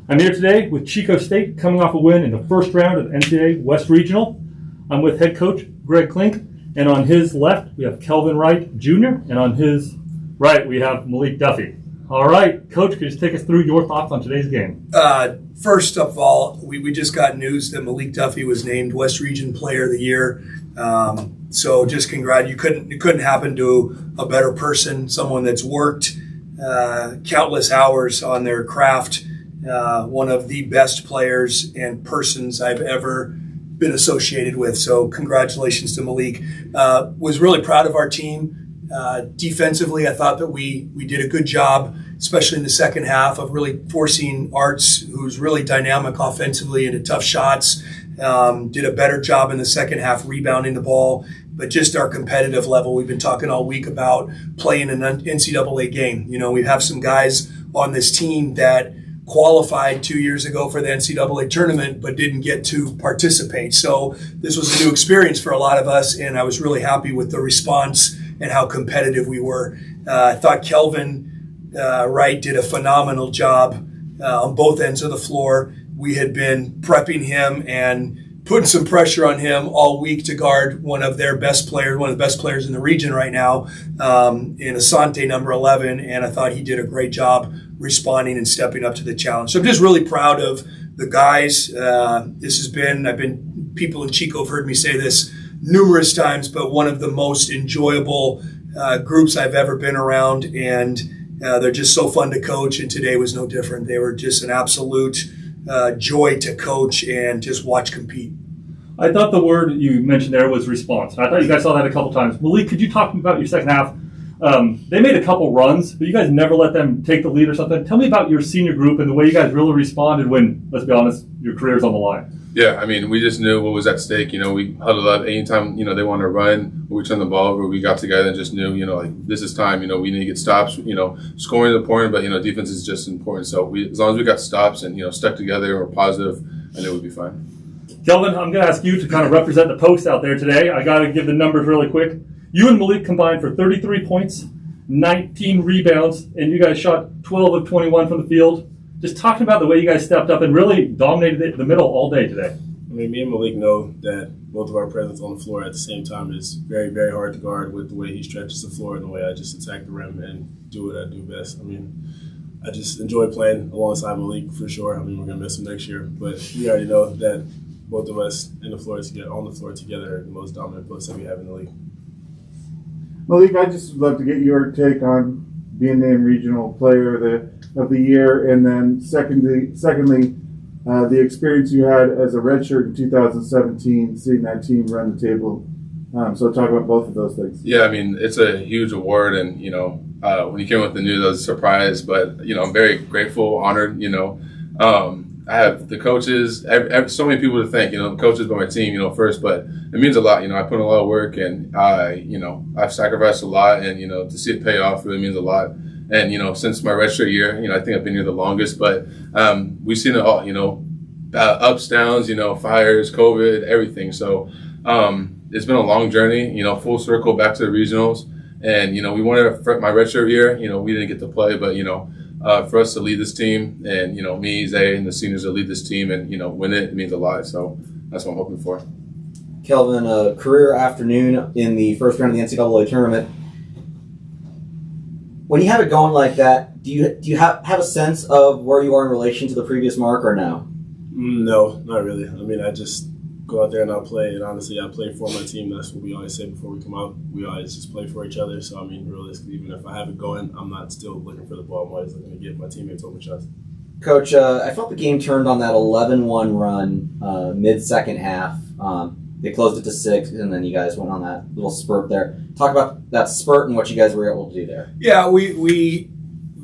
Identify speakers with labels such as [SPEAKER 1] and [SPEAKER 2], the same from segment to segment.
[SPEAKER 1] I'm here today with Chico State, coming off a win in the first round of the NCAA West Regional. I'm with head coach Greg Clink, and on his left we have Kelvin Wright Jr., and on his right we have Malik Duffy. All right, Coach, could you just take us through your thoughts on today's game?
[SPEAKER 2] First of all, we just got news that Malik Duffy was named West Region Player of the Year. So just congrats. It couldn't happen to a better person, someone that's worked countless hours on their craft, one of the best players and persons I've ever been associated with. So congratulations to Malik. Was really proud of our team. Defensively, I thought that we did a good job, especially in the second half, of really forcing Arts, who's really dynamic offensively, into tough shots. Did a better job in the second half rebounding the ball. But just our competitive level, we've been talking all week about playing an NCAA game. You know, we have some guys on this team that qualified 2 years ago for the NCAA tournament but didn't get to participate. So this was a new experience for a lot of us, and I was really happy with the response and how competitive we were. I thought Kelvin Wright did a phenomenal job on both ends of the floor. We had been prepping him and putting some pressure on him all week to guard one of the best players in the region right now, in Asante, number 11, and I thought he did a great job responding and stepping up to the challenge. So I'm just really proud of the guys. People in Chico have heard me say this numerous times, but one of the most enjoyable groups I've ever been around, and they're just so fun to coach, and today was no different. They were just an absolute joy to coach and just watch compete.
[SPEAKER 1] I thought the word you mentioned there was response. I thought you guys saw that a couple times. Malik, could you talk about your second half? They made a couple runs, but you guys never let them take the lead or something. Tell me about your senior group and the way you guys really responded when, let's be honest, your career's on the line.
[SPEAKER 3] Yeah, I mean, we just knew what was at stake. You know, we huddled up anytime, they wanted to run, we turned the ball over, we got together and just knew, this is time, we need to get stops. Scoring is important, but, defense is just important. So as long as we got stops and, stuck together or positive, I knew we'd be fine.
[SPEAKER 1] Kelvin, I'm going to ask you to kind of represent the post out there today. I got to give the numbers really quick. You and Malik combined for 33 points, 19 rebounds, and you guys shot 12 of 21 from the field. Just talking about the way you guys stepped up and really dominated the middle all day today.
[SPEAKER 4] I mean, me and Malik know that both of our presence on the floor at the same time is very, very hard to guard with the way he stretches the floor and the way I just attack the rim and do what I do best. I mean, I just enjoy playing alongside Malik for sure. I mean, we're going to miss him next year, but we already know that both of us on the floor together are the most dominant posts that we have in the league.
[SPEAKER 5] Malik, I'd just love to get your take on being named Regional Player of the Year, and then secondly, the experience you had as a redshirt in 2017, seeing that team run the table. So talk about both of those things.
[SPEAKER 3] Yeah, I mean, it's a huge award, and, when you came with the news, I was surprised, but, I'm very grateful, honored, I have the coaches, so many people to thank, the coaches by my team, first, but it means a lot. I put in a lot of work, and I've sacrificed a lot, and, to see it pay off really means a lot. And, since my redshirt year, I think I've been here the longest, but we've seen it all, ups, downs, fires, COVID, everything. So it's been a long journey, full circle back to the regionals. And, we wanted my redshirt year, we didn't get to play, but, for us to lead this team and, me, Zay, and the seniors to lead this team and, win it means a lot. So that's what I'm hoping for.
[SPEAKER 6] Kelvin, a career afternoon in the first round of the NCAA tournament. When you have it going like that, do you have a sense of where you are in relation to the previous mark or no?
[SPEAKER 4] No, not really. I mean, I just go out there and I play. And honestly, I play for my team. That's what we always say before we come out. We always just play for each other. So, I mean, realistically, even if I have it going, I'm not still looking for the ball. I'm always looking to give my teammates open shots.
[SPEAKER 6] Coach, I felt the game turned on that 11-1 run mid-second half. They closed it to 6, and then you guys went on that little spurt there. Talk about that spurt and what you guys were able to do there.
[SPEAKER 2] Yeah, we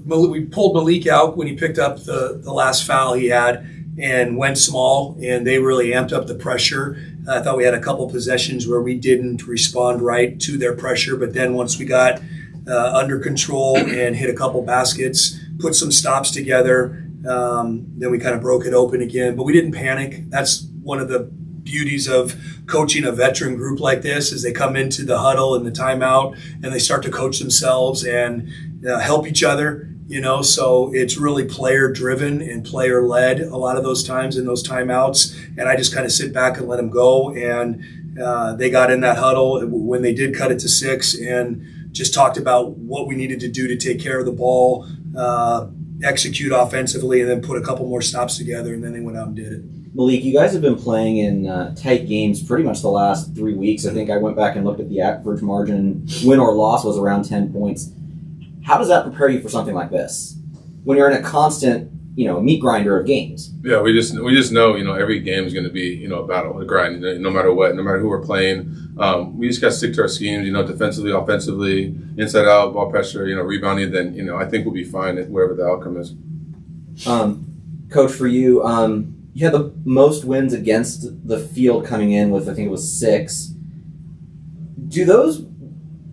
[SPEAKER 2] pulled Malik out when he picked up the last foul he had and went small, and they really amped up the pressure. I thought we had a couple possessions where we didn't respond right to their pressure, but then once we got under control and hit a couple baskets, put some stops together, then we kind of broke it open again. But we didn't panic. That's one of the beauties of coaching a veteran group like this, is they come into the huddle and the timeout and they start to coach themselves and help each other. So it's really player driven and player led a lot of those times in those timeouts. And I just kind of sit back and let them go. And they got in that huddle when they did cut it to 6 and just talked about what we needed to do to take care of the ball, execute offensively, and then put a couple more stops together. And then they went out and did it.
[SPEAKER 6] Malik, you guys have been playing in tight games pretty much the last 3 weeks. I think I went back and looked at the average margin. Win or loss was around 10 points. How does that prepare you for something like this? When you're in a constant, meat grinder of games.
[SPEAKER 3] Yeah, we just know, every game is going to be, a battle, a grind, no matter what, no matter who we're playing. We just got to stick to our schemes, defensively, offensively, inside out, ball pressure, rebounding. Then, I think we'll be fine at wherever the outcome is.
[SPEAKER 6] Coach, for you, you had the most wins against the field coming in with, I think it was 6. Do those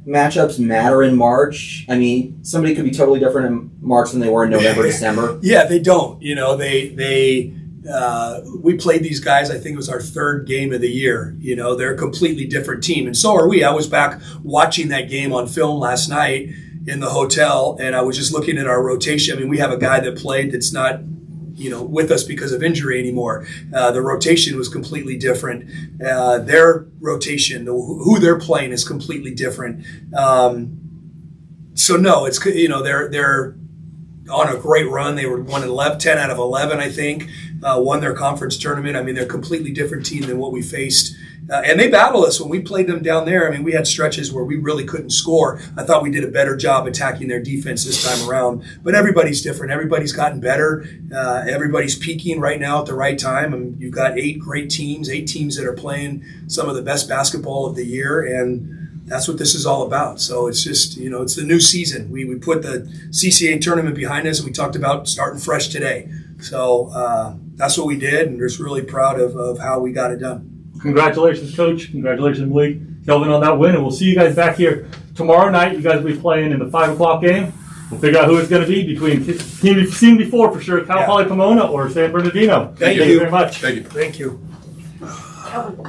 [SPEAKER 6] matchups matter in March? I mean, somebody could be totally different in March than they were in November, December.
[SPEAKER 2] Yeah, they don't. We played these guys, I think it was our 3rd game of the year. They're a completely different team. And so are we. I was back watching that game on film last night in the hotel, and I was just looking at our rotation. I mean, we have a guy that played that's not with us because of injury anymore. The rotation was completely different. Their rotation, who they're playing, is completely different. So no, it's they're on a great run. They were 10 out of 11, I think. Won their conference tournament. I mean, they're a completely different team than what we faced. And they battled us when we played them down there. I mean, we had stretches where we really couldn't score. I thought we did a better job attacking their defense this time around. But everybody's different. Everybody's gotten better. Everybody's peaking right now at the right time. And you've got 8 great teams, 8 teams that are playing some of the best basketball of the year. And that's what this is all about. So it's just, it's the new season. We put the CCA tournament behind us, and we talked about starting fresh today. So that's what we did, and just really proud of how we got it done.
[SPEAKER 1] Congratulations, Coach. Congratulations, Malik. Kelvin, on that win. And we'll see you guys back here tomorrow night. You guys will be playing in the 5 o'clock game. We'll figure out who it's going to be between team you've seen before for sure, Cal Poly Pomona or San Bernardino.
[SPEAKER 2] Thank you
[SPEAKER 1] very much.
[SPEAKER 3] Thank you.
[SPEAKER 2] Thank you.